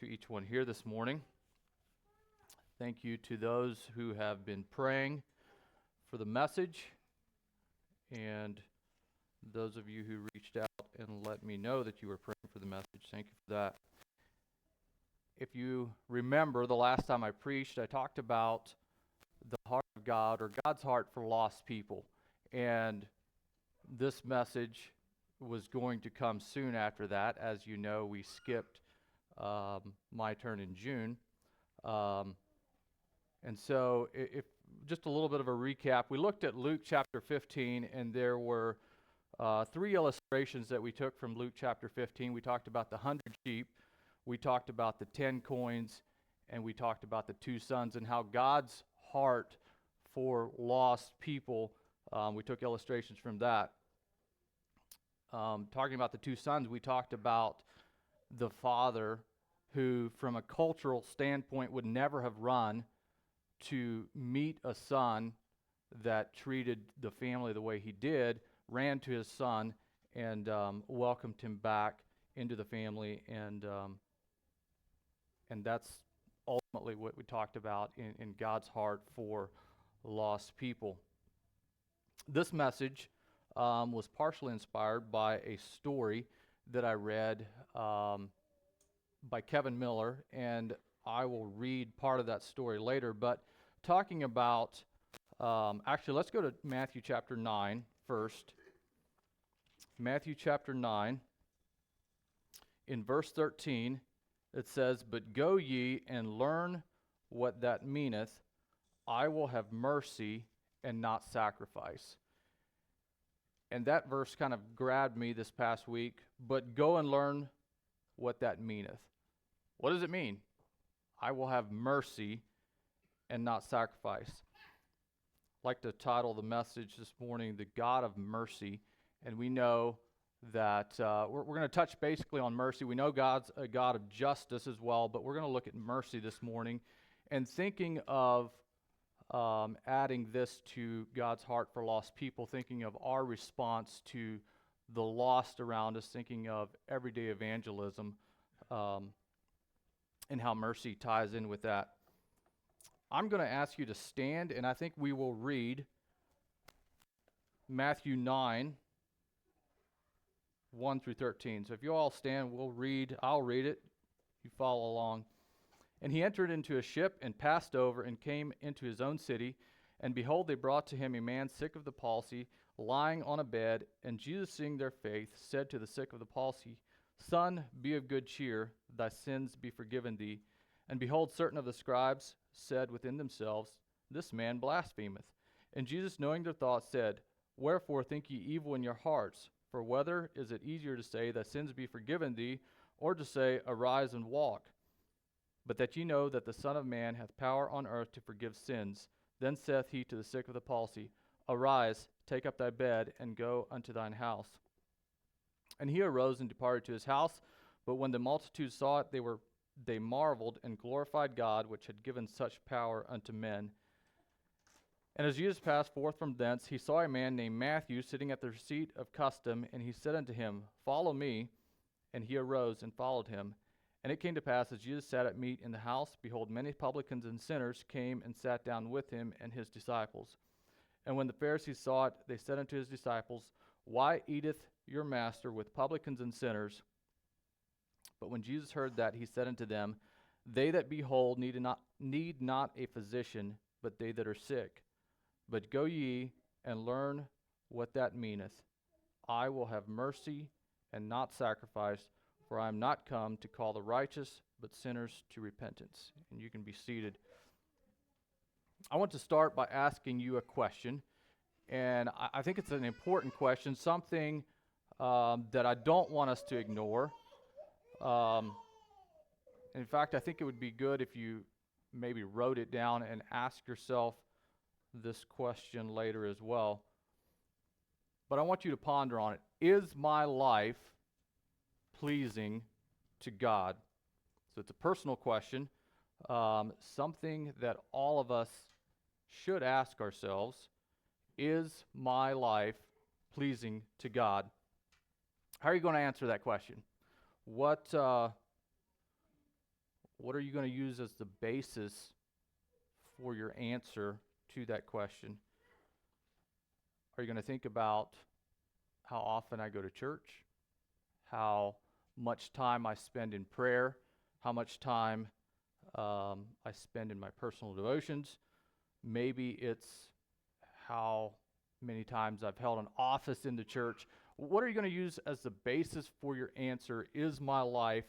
to each one here this morning. Thank you to those who have been praying for the message, and those of you who reached out and let me know that you were praying for the message. Thank you for that. If you remember, the last time I preached, I talked about the heart of God, or God's heart for lost people. And this message was going to come soon after that. As you know, we skipped my turn in June. And so if just a little bit of a recap, we looked at Luke chapter 15, and there were three illustrations that we took from Luke chapter 15. We talked about the 100 sheep, we talked about the 10 coins, and we talked about the 2 sons, and how God's heart for lost people, we took illustrations from that. Talking about the 2 sons, we talked about the father who, from a cultural standpoint, would never have run to meet a son that treated the family the way he did, ran to his son and welcomed him back into the family, and that's ultimately what we talked about in God's heart for lost people. This message was partially inspired by a story that I read by Kevin Miller, and I will read part of that story later. But talking about, actually, let's go to Matthew chapter 9 first. Matthew chapter 9, in verse 13, it says, "But go ye and learn what that meaneth, I will have mercy and not sacrifice." And that verse kind of grabbed me this past week. But go and learn what that meaneth. What does it mean? I will have mercy and not sacrifice. I'd like to title the message this morning, "The God of Mercy." And we know that we're going to touch basically on mercy. We know God's a God of justice as well, but we're going to look at mercy this morning, and thinking of adding this to God's heart for lost people, thinking of our response to the lost around us, thinking of everyday evangelism, and how mercy ties in with that. I'm going to ask you to stand, and I think we will read Matthew 9, 1 through 13. So if you all stand, I'll read it, you follow along. "And he entered into a ship and passed over and came into his own city. And behold, they brought to him a man sick of the palsy, lying on a bed. And Jesus, seeing their faith, said to the sick of the palsy, Son, be of good cheer, thy sins be forgiven thee. And behold, certain of the scribes said within themselves, This man blasphemeth. And Jesus, knowing their thoughts, said, Wherefore think ye evil in your hearts? For whether is it easier to say, Thy sins be forgiven thee, or to say, Arise and walk? But that ye know that the Son of Man hath power on earth to forgive sins. Then saith he to the sick of the palsy, Arise, take up thy bed, and go unto thine house. And he arose and departed to his house. But when the multitude saw it, they marveled and glorified God, which had given such power unto men. And as Jesus passed forth from thence, he saw a man named Matthew sitting at the seat of custom, and he said unto him, Follow me. And he arose and followed him. And it came to pass, as Jesus sat at meat in the house, behold, many publicans and sinners came and sat down with him and his disciples. And when the Pharisees saw it, they said unto his disciples, Why eateth your master with publicans and sinners? But when Jesus heard that, he said unto them, They that be whole need not a physician, but they that are sick. But go ye and learn what that meaneth. I will have mercy and not sacrifice, for I am not come to call the righteous, but sinners to repentance. And you can be seated. I want to start by asking you a question, and I think it's an important question, something that I don't want us to ignore. In fact, I think it would be good if you maybe wrote it down and ask yourself this question later as well. But I want you to ponder on it. Is my life pleasing to God? So it's a personal question, something that all of us should ask ourselves. Is my life pleasing to God? How are you going to answer that question? What what are you going to use as the basis for your answer to that question? Are you going to think about how often I go to church, how much time I spend in prayer, how much time I spend in my personal devotions? Maybe it's how many times I've held an office in the church. What are you going to use as the basis for your answer? Is my life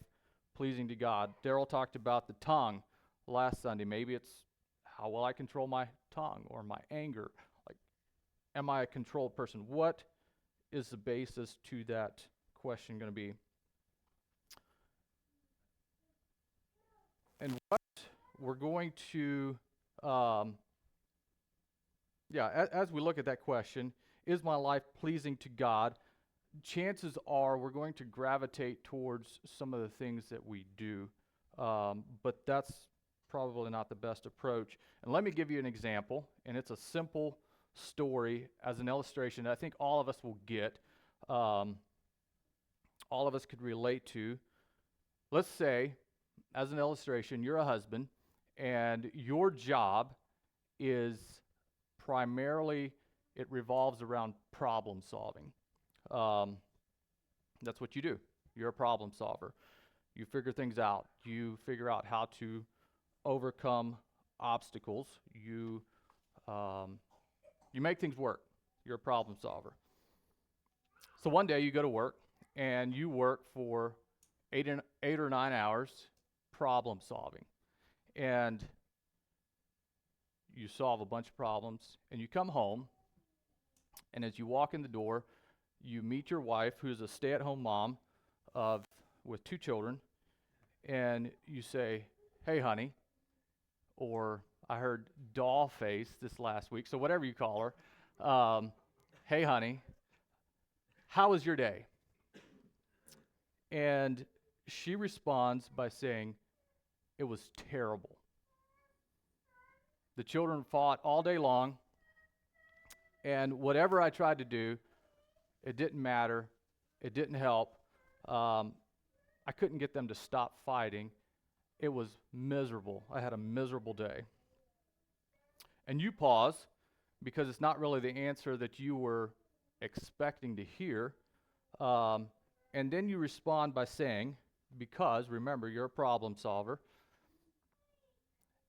pleasing to God? Daryl talked about the tongue last Sunday. Maybe it's how will I control my tongue or my anger? Like, am I a controlled person? What is the basis to that question going to be? And what we're going to, as we look at that question, is my life pleasing to God? Chances are we're going to gravitate towards some of the things that we do, but that's probably not the best approach. And let me give you an example, and it's a simple story as an illustration that I think all of us will get, all of us could relate to. Let's say, as an illustration, you're a husband, and your job is primarily, it revolves around problem solving. That's what you do. You're a problem solver. You figure things out. You figure out how to overcome obstacles. You make things work. You're a problem solver. So one day you go to work, and you work for 8 or 9 hours problem solving. And you solve a bunch of problems, and you come home, and as you walk in the door, you meet your wife, who's a stay-at-home mom with 2 children, and you say, "Hey, honey," or I heard doll face this last week, so whatever you call her, "Hey, honey, how was your day?" And she responds by saying, "It was terrible. The children fought all day long, and whatever I tried to do, it didn't matter. It didn't help. I couldn't get them to stop fighting. It was miserable. I had a miserable day." And you pause, because it's not really the answer that you were expecting to hear. And then you respond by saying, because, remember, you're a problem solver,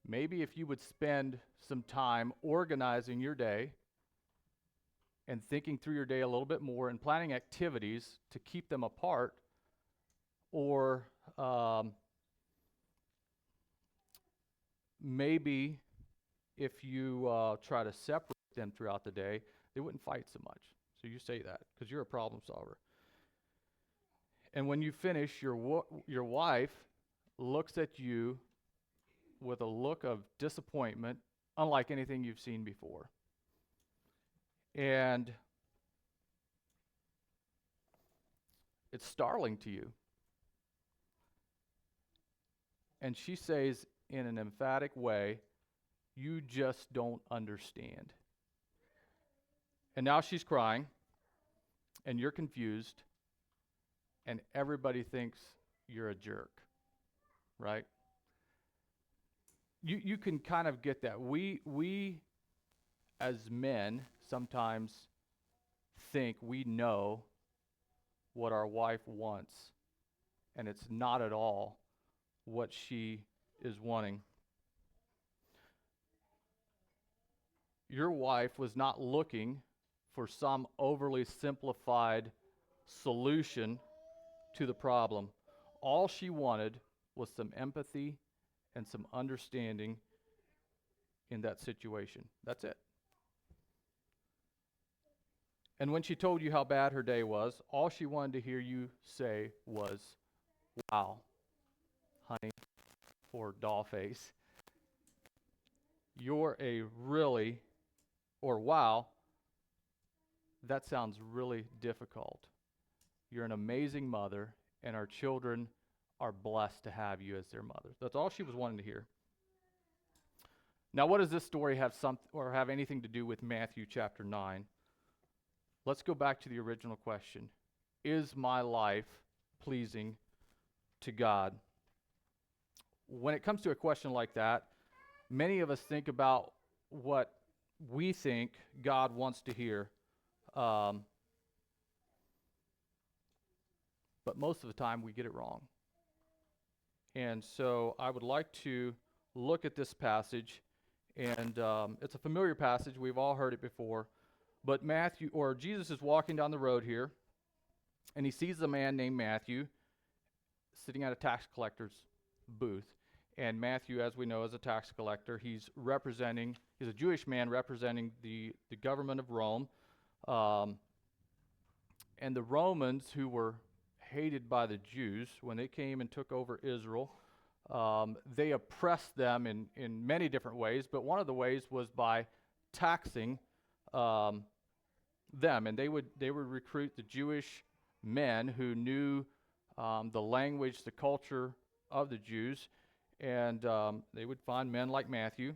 maybe if you would spend some time organizing your day and thinking through your day a little bit more and planning activities to keep them apart, or maybe if you try to separate them throughout the day, they wouldn't fight so much. So you say that because you're a problem solver. And when you finish, your wife looks at you with a look of disappointment, unlike anything you've seen before. And it's startling to you. And she says in an emphatic way, "You just don't understand." And now she's crying, and you're confused, and everybody thinks you're a jerk, right? You can kind of get that. We as men sometimes think we know what our wife wants, and it's not at all what she is wanting. Your wife was not looking for some overly simplified solution to the problem. All she wanted was some empathy and some understanding in that situation. That's it. And when she told you how bad her day was, all she wanted to hear you say was, "Wow, honey," or "doll face, you're a really," or "wow, that sounds really difficult. You're an amazing mother, and our children are blessed to have you as their mother." That's all she was wanting to hear. Now, what does this story have anything to do with Matthew chapter 9? Let's go back to the original question. Is my life pleasing to God? when it comes to a question like that, many of us think about what we think God wants to hear. Um, but most of the time we get it wrong. And so I would like to look at this passage, and it's a familiar passage. We've all heard it before. But Jesus is walking down the road here, and he sees a man named Matthew sitting at a tax collector's booth. And Matthew, as we know, is a tax collector. He's a Jewish man representing the government of Rome. And the Romans, who were hated by the Jews, when they came and took over Israel, they oppressed them in many different ways, but one of the ways was by taxing them. And they would recruit the Jewish men who knew the language, the culture of the Jews, and they would find men like Matthew,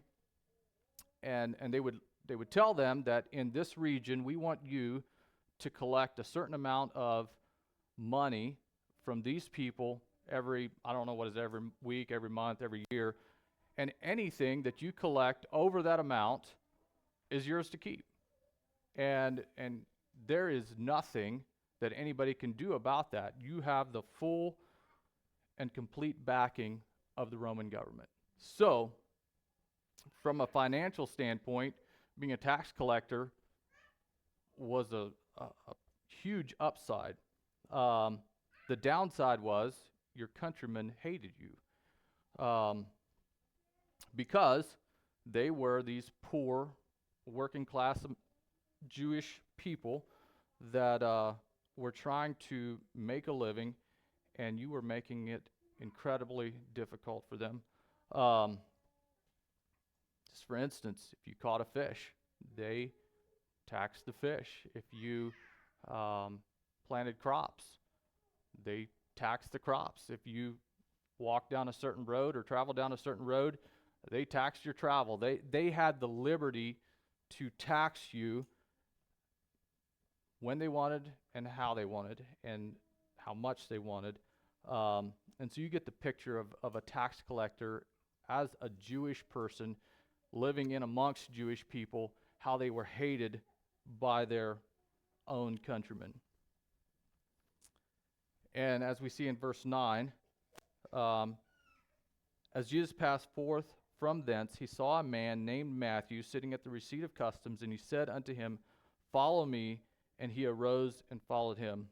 and they would tell them that in this region we want you to collect a certain amount of money from these people every week, every month, every year, and anything that you collect over that amount is yours to keep. And there is nothing that anybody can do about that. You have the full and complete backing of the Roman government. So, from a financial standpoint, being a tax collector was a huge upside. The downside was your countrymen hated you because they were these poor, working class Jewish people that were trying to make a living, and you were making it incredibly difficult for them. Just for instance, if you caught a fish, they taxed the fish. If you planted crops, they taxed the crops. If you walked down a certain road or traveled down a certain road, they taxed your travel. They had the liberty to tax you when they wanted and how they wanted and how much they wanted. And so you get the picture of a tax collector as a Jewish person living in amongst Jewish people, how they were hated by their own countrymen. And as we see in verse 9, as Jesus passed forth from thence, he saw a man named Matthew sitting at the receipt of customs, and he said unto him, Follow me. And he arose and followed him.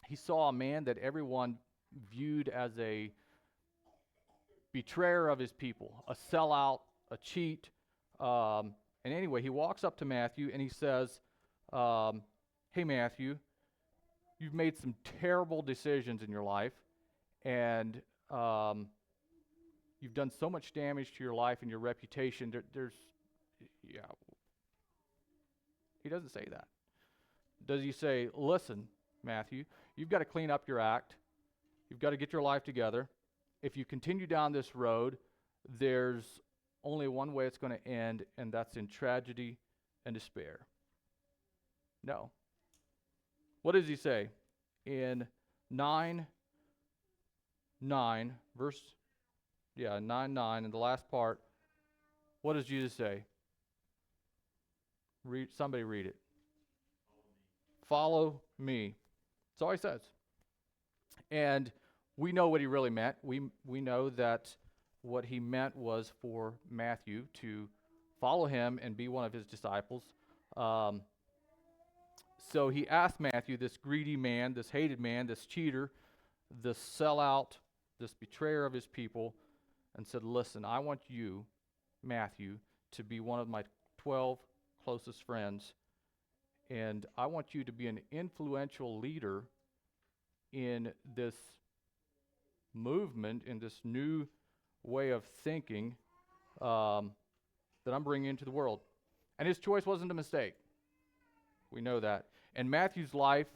He saw a man that everyone viewed as a betrayer of his people, a sellout, a cheat. And anyway, he walks up to Matthew and he says, Hey, Matthew, you've made some terrible decisions in your life, and you've done so much damage to your life and your reputation. He doesn't say that. Does he say, listen, Matthew, you've got to clean up your act. You've got to get your life together. If you continue down this road, there's only one way it's going to end, and that's in tragedy and despair. No. What does he say? In 9:9, verse 9:9, in the last part, what does Jesus say? Somebody read it. Follow me. That's all he says. And we know what he really meant. We know that what he meant was for Matthew to follow him and be one of his disciples. So he asked Matthew, this greedy man, this hated man, this cheater, this sellout, this betrayer of his people, and said, listen, I want you, Matthew, to be one of my 12 closest friends. And I want you to be an influential leader in this movement, in this new way of thinking that I'm bringing into the world. And his choice wasn't a mistake. We know that. And Matthew's life,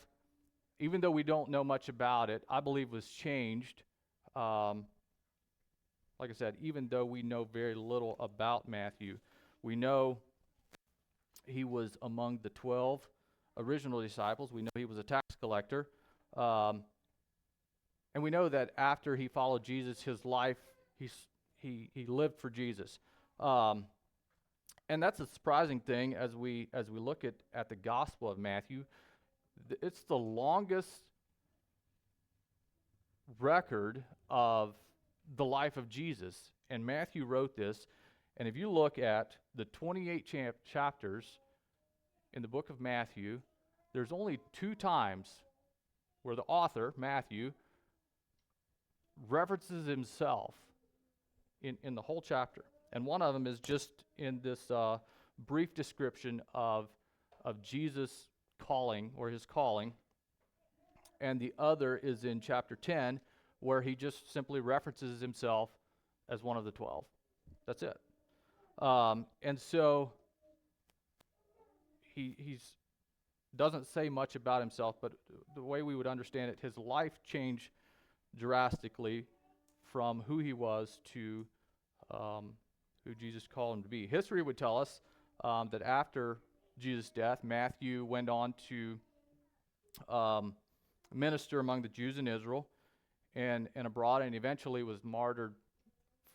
even though we don't know much about it, I believe was changed. Like I said, even though we know very little about Matthew, we know he was among the 12 original disciples. We know he was a tax collector. And we know that after he followed Jesus, his life, he lived for Jesus. Um, and that's a surprising thing as we look at the Gospel of Matthew. It's the longest record of the life of Jesus, and Matthew wrote this. And if you look at the 28 chapters in the book of Matthew, there's only 2 times where the author, Matthew, references himself in the whole chapter. And one of them is just in this brief description of Jesus' calling, or his calling. And the other is in chapter 10, where he just simply references himself as one of the 12. That's it. And so he doesn't say much about himself, but the way we would understand it, his life changed drastically from who he was to who Jesus called him to be. History would tell us that after Jesus' death, Matthew went on to minister among the Jews in Israel and abroad, and eventually was martyred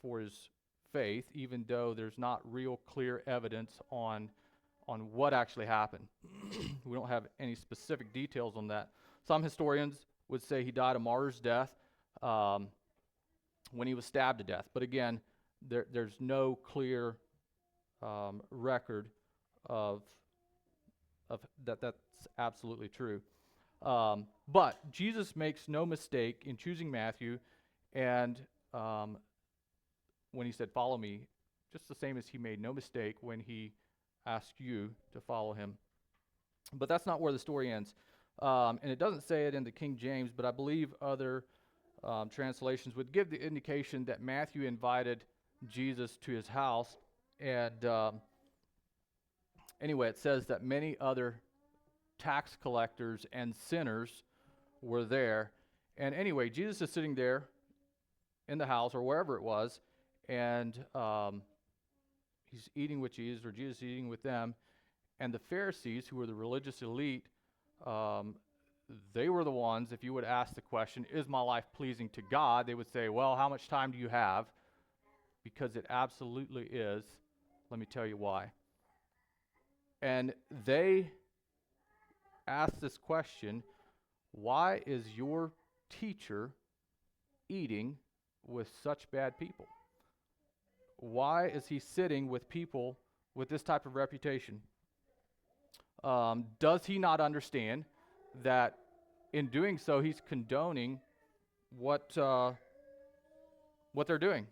for his faith, even though there's not real clear evidence on what actually happened. We don't have any specific details on that. Some historians would say he died a martyr's death when he was stabbed to death. But again, there's no clear record of that's absolutely true. But Jesus makes no mistake in choosing Matthew, and when he said, "Follow me," just the same as he made no mistake when he asked you to follow him. But that's not where the story ends. And it doesn't say it in the King James, but I believe other translations would give the indication that Matthew invited Jesus to his house. And anyway, it says that many other tax collectors and sinners were there. And anyway, Jesus is sitting there in the house or wherever it was, and he's eating with Jesus, or Jesus is eating with them. And the Pharisees, who were the religious elite, they were the ones, if you would ask the question, is my life pleasing to God? They would say, well, how much time do you have? Because it absolutely is. Let me tell you why. And they asked this question, why is your teacher eating with such bad people? Why is he sitting with people with this type of reputation? Does he not understand that in doing so he's condoning what they're doing?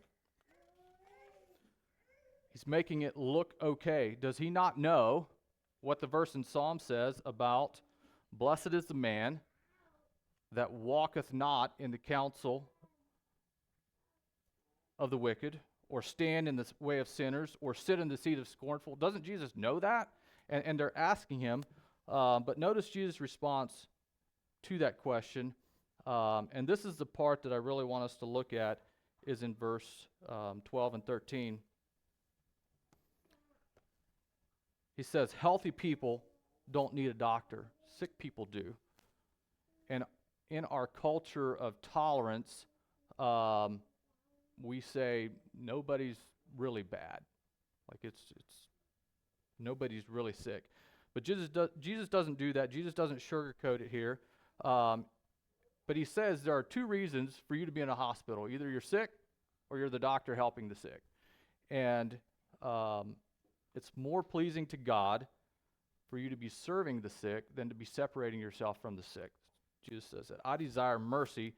He's making it look okay. Does he not know what the verse in Psalm says about blessed is the man that walketh not in the counsel of the wicked, or stand in the way of sinners, or sit in the seat of scornful? Doesn't Jesus know that? And they're asking him. But notice Jesus' response to that question. And this is the part that I really want us to look at, is in verse 12 and 13. He says, healthy people don't need a doctor. Sick people do. And in our culture of tolerance, we say nobody's really bad. Like it's nobody's really sick. But Jesus doesn't do that. Jesus doesn't sugarcoat it here. But he says there are 2 reasons for you to be in a hospital. Either you're sick or you're the doctor helping the sick. And it's more pleasing to God for you to be serving the sick than to be separating yourself from the sick. Jesus says that. I desire mercy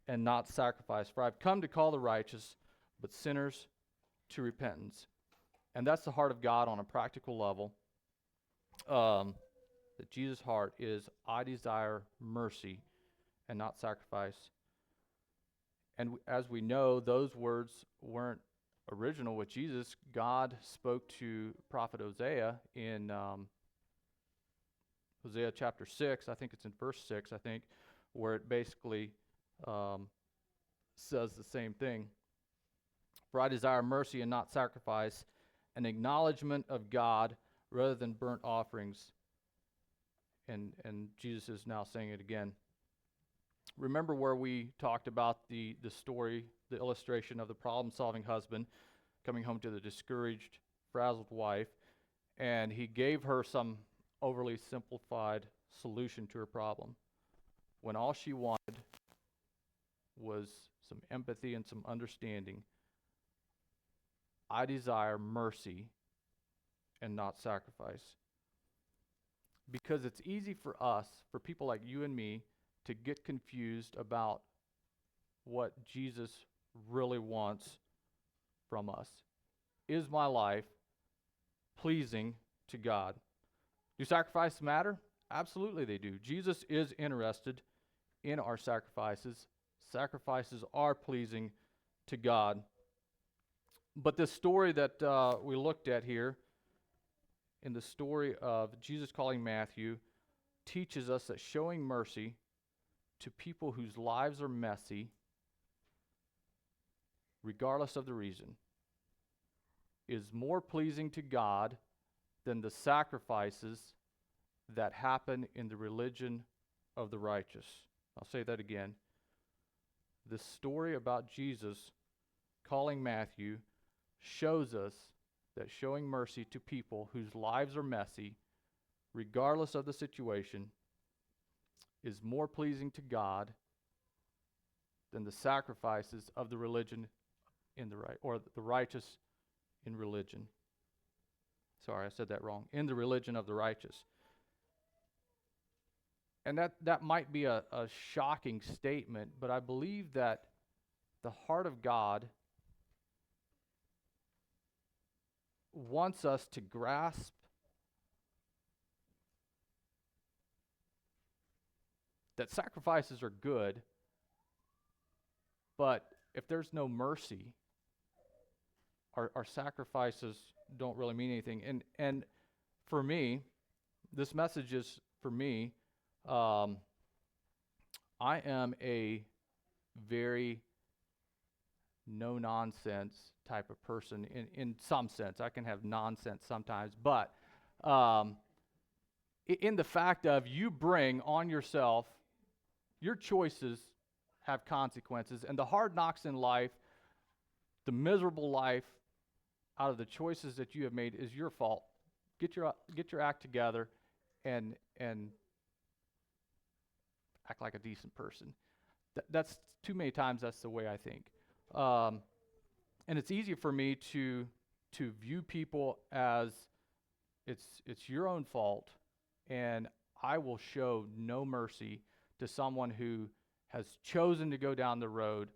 and not sacrifice, for I've come to call the righteous, but sinners to repentance. And that's the heart of God on a practical level. That Jesus' heart is, I desire mercy and not sacrifice. And as we know, those words weren't original with Jesus. God spoke to prophet Hosea in Hosea chapter 6, I think it's in verse 6, I think, where it basically says the same thing. For I desire mercy and not sacrifice, an acknowledgement of God rather than burnt offerings. And Jesus is now saying it again. Remember where we talked about the story, the illustration of the problem-solving husband coming home to the discouraged, frazzled wife, and he gave her some overly simplified solution to her problem, when all she wanted was some empathy and some understanding. I desire mercy and not sacrifice. Because it's easy for us, for people like you and me, to get confused about what Jesus really wants from us. Is my life pleasing to God? Do sacrifices matter? Absolutely they do. Jesus is interested in our sacrifices. Sacrifices are pleasing to God. But this story that we looked at here, in the story of Jesus calling Matthew, teaches us that showing mercy to people whose lives are messy, regardless of the reason, is more pleasing to God than the sacrifices that happen in the religion of the righteous. I'll say that again. The story about Jesus calling Matthew shows us that showing mercy to people whose lives are messy, regardless of the situation, is more pleasing to God than the sacrifices of the religion in the right, or the righteous in religion. Sorry, I said that wrong. In the religion of the righteous. And that might be a shocking statement, but I believe that the heart of God wants us to grasp that sacrifices are good, but if there's no mercy, our sacrifices don't really mean anything. And for me, this message is for me. I am a very no-nonsense type of person in some sense. I can have nonsense sometimes, but in the fact of you bring on yourself, your choices have consequences, and the hard knocks in life, the miserable life out of the choices that you have made is your fault. Get your act together and act like a decent person. That's too many times that's the way I think. And it's easy for me to view people as it's your own fault, and I will show no mercy to someone who has chosen to go down the road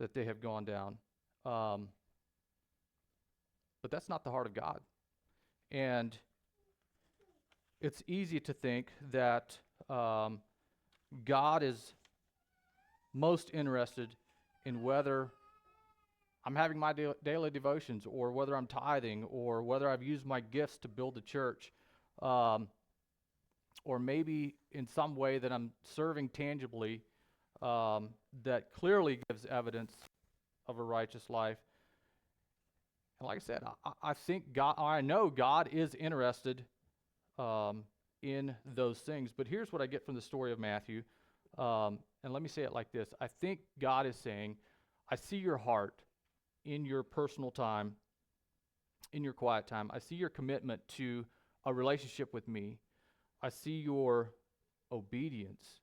that they have gone down. But that's not the heart of God. And it's easy to think that God is most interested in whether I'm having my daily devotions, or whether I'm tithing, or whether I've used my gifts to build the church, or maybe in some way that I'm serving tangibly that clearly gives evidence of a righteous life. And like I said, I think God, I know God is interested in those things. But here's what I get from the story of Matthew. And let me say it like this. I think God is saying, I see your heart in your personal time, in your quiet time. I see your commitment to a relationship with me. I see your obedience.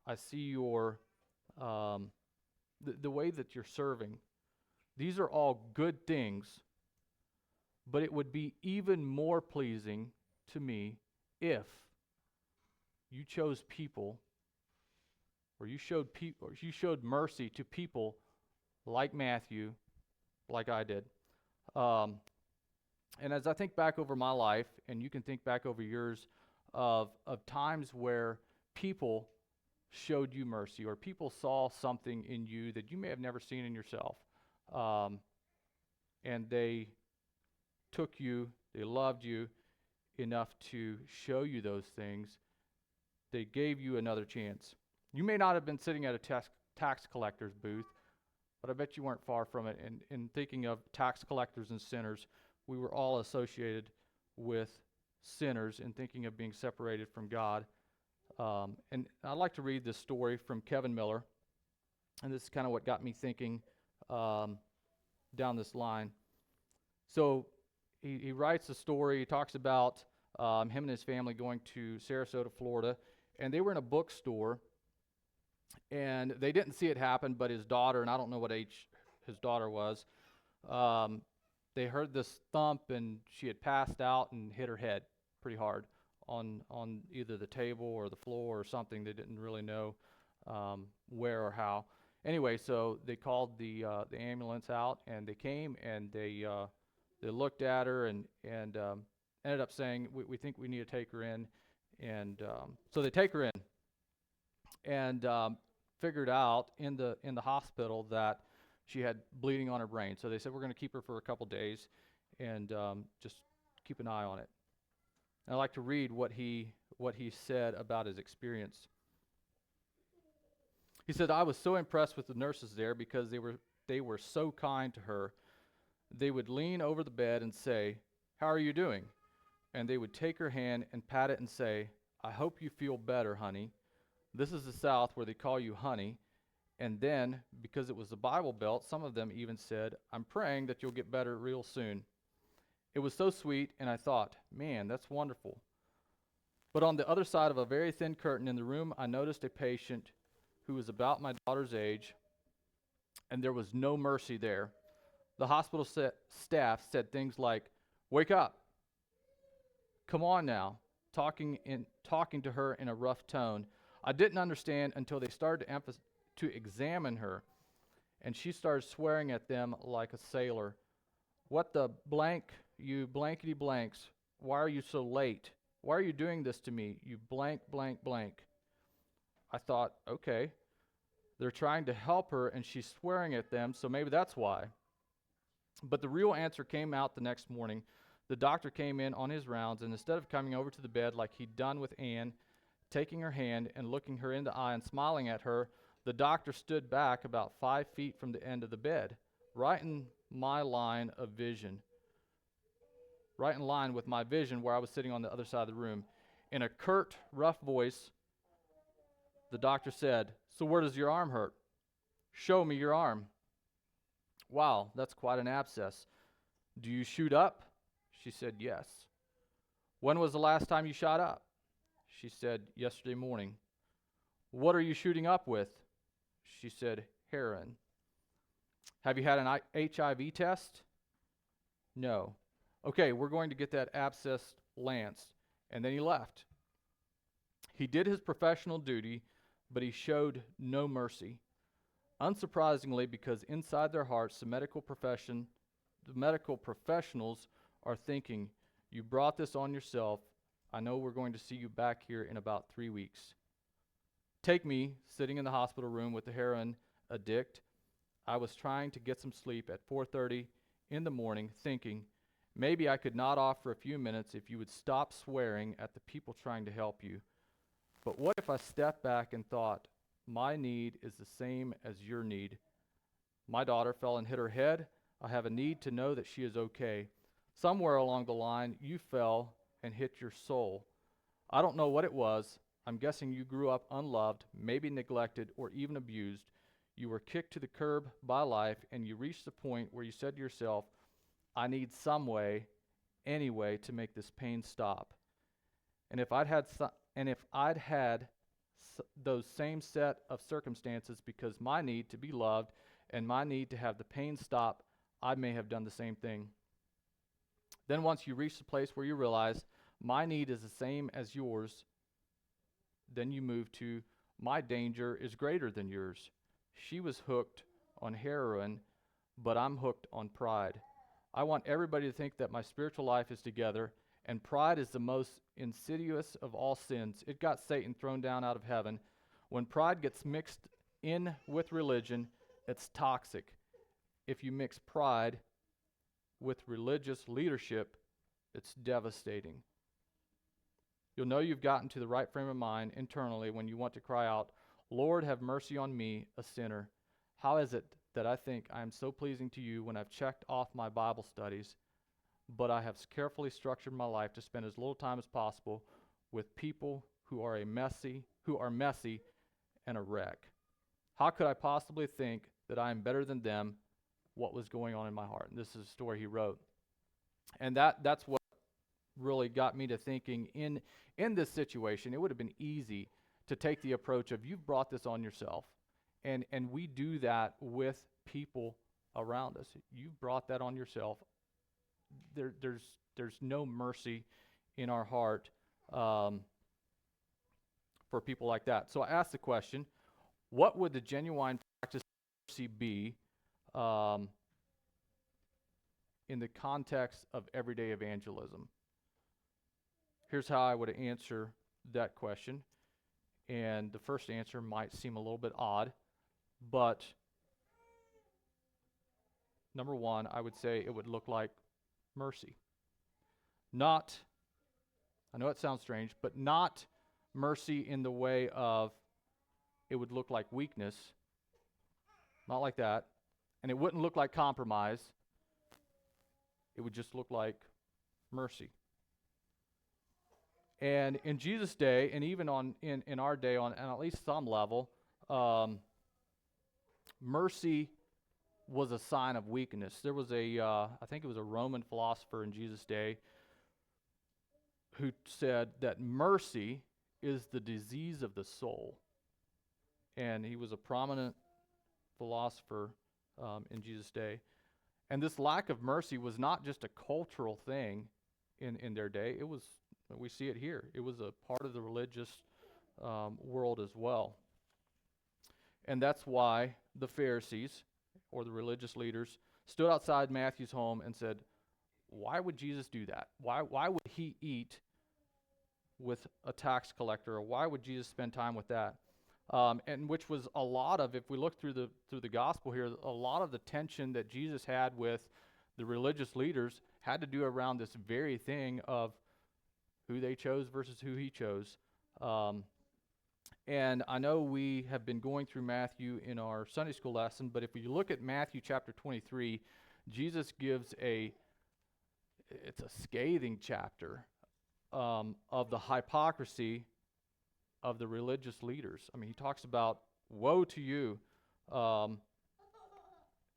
I see your the way that you're serving. These are all good things, but it would be even more pleasing to me if you chose people, or you showed mercy to people like Matthew, like I did. And as I think back over my life, and you can think back over yours, of times where people showed you mercy, or people saw something in you that you may have never seen in yourself, and they took you, they loved you enough to show you those things. They gave you another chance. You may not have been sitting at a tax collector's booth, but I bet you weren't far from it. And in thinking of tax collectors and sinners, we were all associated with sinners in thinking of being separated from God. And I'd like to read this story from Kevin Miller. And this is kind of what got me thinking um, down this line. So he writes a story. He talks about him and his family going to Sarasota, Florida, and they were in a bookstore, and they didn't see it happen, but his daughter, and I don't know what age his daughter was, um, they heard this thump, and she had passed out and hit her head pretty hard on either the table or the floor or something. They didn't really know where or how. Anyway, so they called the ambulance out, and they came, and they looked at her and ended up saying, we think we need to take her in. And so they take her in, and figured out in the hospital that she had bleeding on her brain. So they said, we're going to keep her for a couple days and just keep an eye on it. And I'd like to read what he said about his experience. He said, I was so impressed with the nurses there because they were so kind to her. They would lean over the bed and say, how are you doing? And they would take her hand and pat it and say, I hope you feel better, honey. This is the South where they call you honey. And then, because it was the Bible Belt, some of them even said, I'm praying that you'll get better real soon. It was so sweet, and I thought, man, that's wonderful. But on the other side of a very thin curtain in the room, I noticed a patient who was about my daughter's age, and there was no mercy there. The hospital staff said things like, wake up, come on now, talking to her in a rough tone. I didn't understand until they started to examine her, and she started swearing at them like a sailor. What the blank, you blankety blanks? Why are you so late? Why are you doing this to me, you blank, blank, blank? I thought, okay, they're trying to help her, and she's swearing at them, so maybe that's why. But the real answer came out the next morning. The doctor came in on his rounds, and instead of coming over to the bed like he'd done with Anne, taking her hand and looking her in the eye and smiling at her, the doctor stood back about 5 feet from the end of the bed, right in my line of vision, right in line with my vision where I was sitting on the other side of the room. In a curt, rough voice, the doctor said, so where does your arm hurt? Show me your arm. Wow, that's quite an abscess. Do you shoot up? She said, yes. When was the last time you shot up? She said, yesterday morning. What are you shooting up with? She said, heroin. Have you had an HIV test? No. Okay, we're going to get that abscess lanced. And then he left. He did his professional duty, but he showed no mercy. Unsurprisingly, because inside their hearts, the medical professionals are thinking, you brought this on yourself. I know we're going to see you back here in about 3 weeks. Take me, sitting in the hospital room with the heroin addict. I was trying to get some sleep at 4:30 in the morning, thinking, maybe I could nod off for a few minutes if you would stop swearing at the people trying to help you. But what if I stepped back and thought, my need is the same as your need. My daughter fell and hit her head. I have a need to know that she is okay. Somewhere along the line, you fell and hit your soul. I don't know what it was. I'm guessing you grew up unloved, maybe neglected, or even abused. You were kicked to the curb by life, and you reached the point where you said to yourself, I need some way, any way, to make this pain stop. And if I'd had those same set of circumstances, because my need to be loved and my need to have the pain stop, I may have done the same thing. Then once you reach the place where you realize my need is the same as yours, then you move to my danger is greater than yours. She was hooked on heroin, but I'm hooked on pride. I want everybody to think that my spiritual life is together, and pride is the most insidious of all sins. It got Satan thrown down out of heaven. When pride gets mixed in with religion, it's toxic. If you mix pride with religious leadership, it's devastating. You'll know you've gotten to the right frame of mind internally when you want to cry out, Lord, have mercy on me, a sinner. How is it that I think I am so pleasing to you when I've checked off my Bible studies, but I have carefully structured my life to spend as little time as possible with people who are messy and a wreck? How could I possibly think that I am better than them what was going on in my heart. And this is a story he wrote. And that's what really got me to thinking in this situation, it would have been easy to take the approach of you've brought this on yourself. And we do that with people around us. You've brought that on yourself. There's no mercy in our heart for people like that. So I asked the question, what would the genuine practice of mercy be in the context of everyday evangelism? Here's how I would answer that question. And the first answer might seem a little bit odd, but number one, I would say it would look like mercy. Not, I know it sounds strange, but not mercy in the way of it would look like weakness. Not like that. And it wouldn't look like compromise. It would just look like mercy. And in Jesus' day, and even in our day on at least some level, mercy was a sign of weakness. There was I think it was a Roman philosopher in Jesus' day who said that mercy is the disease of the soul. And he was a prominent philosopher in Jesus' day. And this lack of mercy was not just a cultural thing in their day. It was, we see it here. It was a part of the religious world as well. And that's why the Pharisees, or the religious leaders, stood outside Matthew's home and said, why would Jesus do that? Why would he eat with a tax collector? Or why would Jesus spend time with that? And which was a lot of, if we look through the gospel here, a lot of the tension that Jesus had with the religious leaders had to do around this very thing of who they chose versus who he chose. And I know we have been going through Matthew in our Sunday school lesson, but if you look at Matthew chapter 23, Jesus gives it's a scathing chapter of the hypocrisy of the religious leaders. I mean, he talks about woe to you,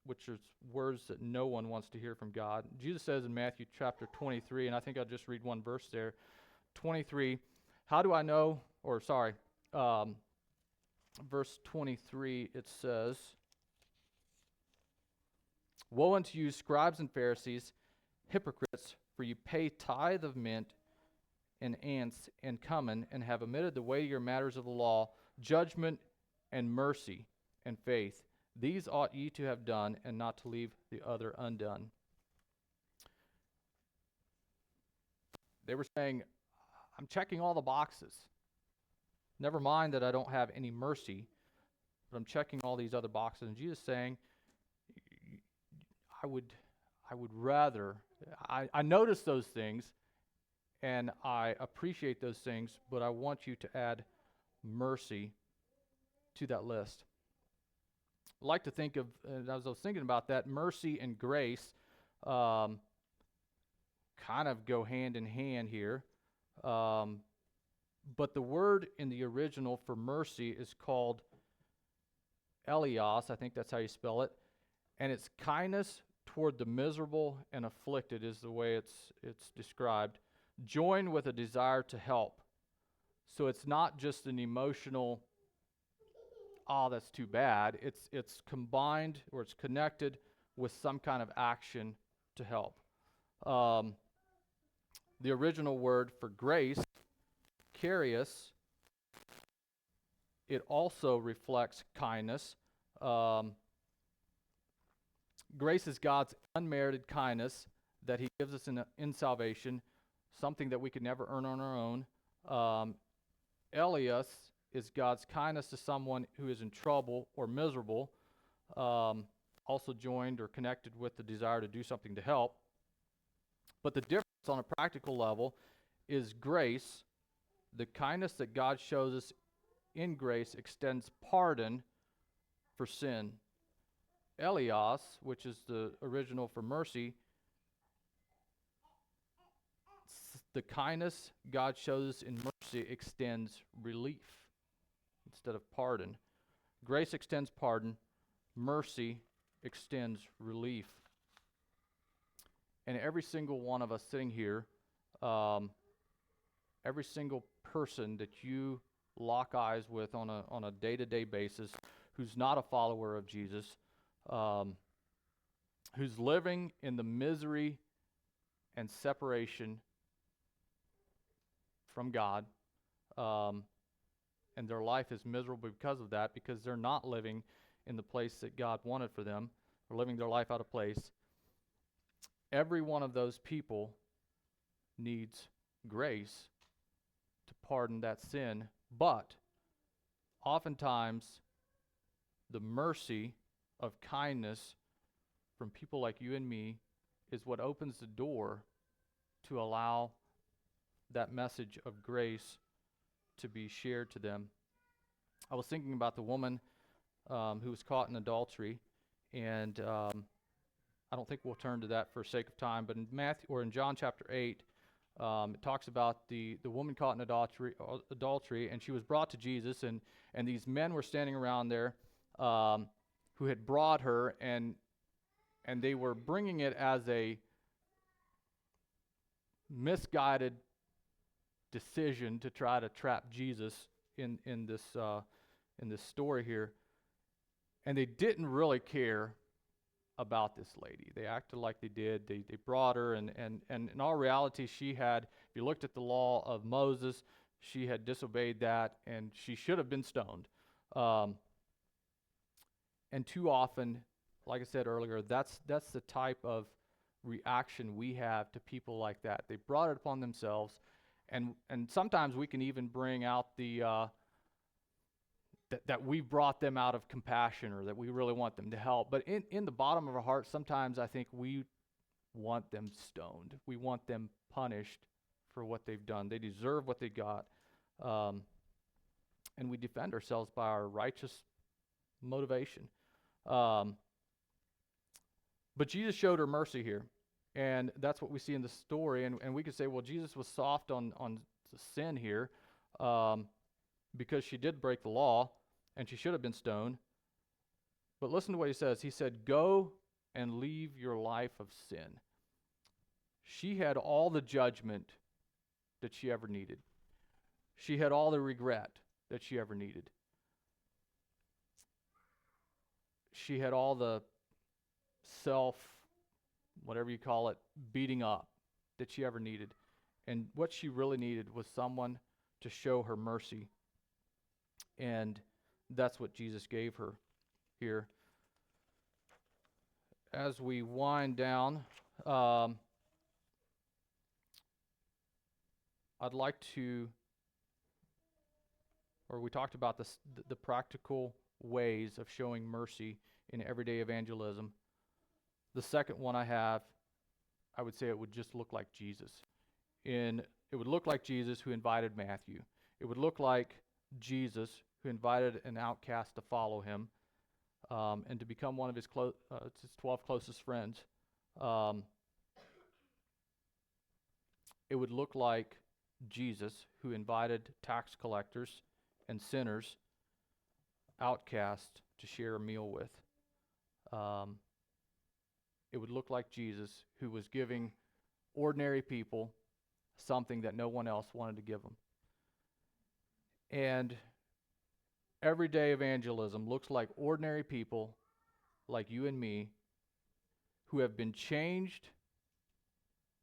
which is words that no one wants to hear from God. Jesus says in Matthew chapter 23, and I think I'll just read one verse there, 23, how do I know, verse 23, it says, woe unto you, scribes and Pharisees, hypocrites, for you pay tithe of mint and ants and cumin, and have omitted the weightier matters of the law, judgment and mercy and faith. These ought ye to have done, and not to leave the other undone. They were saying, I'm checking all the boxes. Never mind that I don't have any mercy, but I'm checking all these other boxes. And Jesus is saying, I would rather, I notice those things, and I appreciate those things, but I want you to add mercy to that list. I like to think of, as I was thinking about that, mercy and grace kind of go hand in hand here. But the word in the original for mercy is called elios, I think that's how you spell it, and it's kindness toward the miserable and afflicted is the way it's described, joined with a desire to help. So it's not just an emotional, oh, that's too bad. It's combined, or it's connected with some kind of action to help. The original word for grace, charis, it also reflects kindness. Grace is God's unmerited kindness that he gives us in salvation, something that we could never earn on our own. Elias is God's kindness to someone who is in trouble or miserable, also joined or connected with the desire to do something to help. But the difference on a practical level is grace. The kindness that God shows us in grace extends pardon for sin. Elios, which is the original for mercy, the kindness God shows us in mercy extends relief instead of pardon. Grace extends pardon. Mercy extends relief. And every single one of us sitting here, every single person that you lock eyes with on a day-to-day basis, who's not a follower of Jesus, who's living in the misery and separation from God, and their life is miserable because of that, because they're not living in the place that God wanted for them. They're living their life out of place. Every one of those people needs grace to pardon that sin, but oftentimes the mercy of kindness from people like you and me is what opens the door to allow that message of grace to be shared to them. I was thinking about the woman who was caught in adultery, and I don't think we'll turn to that for sake of time, but in Matthew or in John chapter 8, it talks about the woman caught in adultery, and she was brought to Jesus, and these men were standing around there who had brought her, and they were bringing it as a misguided decision to try to trap Jesus in this story here, and they didn't really care about this lady. They acted like they did. They brought her, and in all reality, she had, if you looked at the law of Moses, she had disobeyed that, and she should have been stoned. And too often, like I said earlier, that's the type of reaction we have to people like that. They brought it upon themselves, and sometimes we can even bring out the that we brought them out of compassion, or that we really want them to help. But in the bottom of our heart, sometimes I think we want them stoned. We want them punished for what they've done. They deserve what they got. And we defend ourselves by our righteous motivation. But Jesus showed her mercy here. And that's what we see in the story. And we could say, well, Jesus was soft on sin here because she did break the law, and she should have been stoned. But listen to what he says. He said, "Go and leave your life of sin." She had all the judgment that she ever needed. She had all the regret that she ever needed. She had all the self, whatever you call it, beating up that she ever needed. And what she really needed was someone to show her mercy. And that's what Jesus gave her here. As we wind down, I'd like to, or we talked about this, the practical ways of showing mercy in everyday evangelism. The second one I have, I would say it would just look like Jesus. It would look like Jesus who invited Matthew. It would look like Jesus who invited an outcast to follow him and to become one of his 12 closest friends. It would look like Jesus who invited tax collectors and sinners, outcasts, to share a meal with. It would look like Jesus who was giving ordinary people something that no one else wanted to give them. And everyday evangelism looks like ordinary people like you and me who have been changed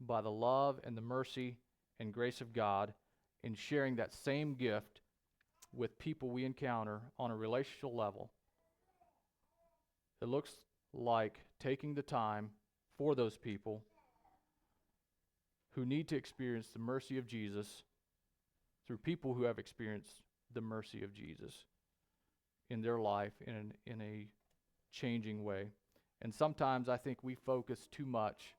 by the love and the mercy and grace of God in sharing that same gift with people we encounter on a relational level. It looks like taking the time for those people who need to experience the mercy of Jesus through people who have experienced the mercy of Jesus in their life in a changing way. And sometimes I think we focus too much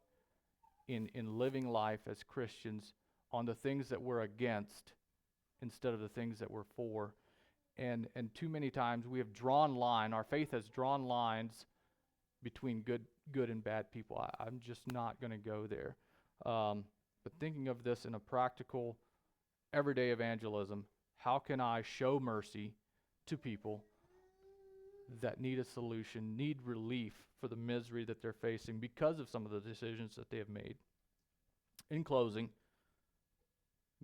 in living life as Christians on the things that we're against instead of the things that we're for. And too many times we have drawn our faith has drawn lines between good and bad people. I'm just not going to go there. But thinking of this in a practical, everyday evangelism, how can I show mercy to people that need a solution, need relief for the misery that they're facing because of some of the decisions that they have made. In closing,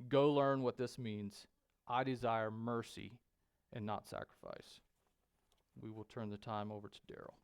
go learn what this means. I desire mercy and not sacrifice. We will turn the time over to Daryl.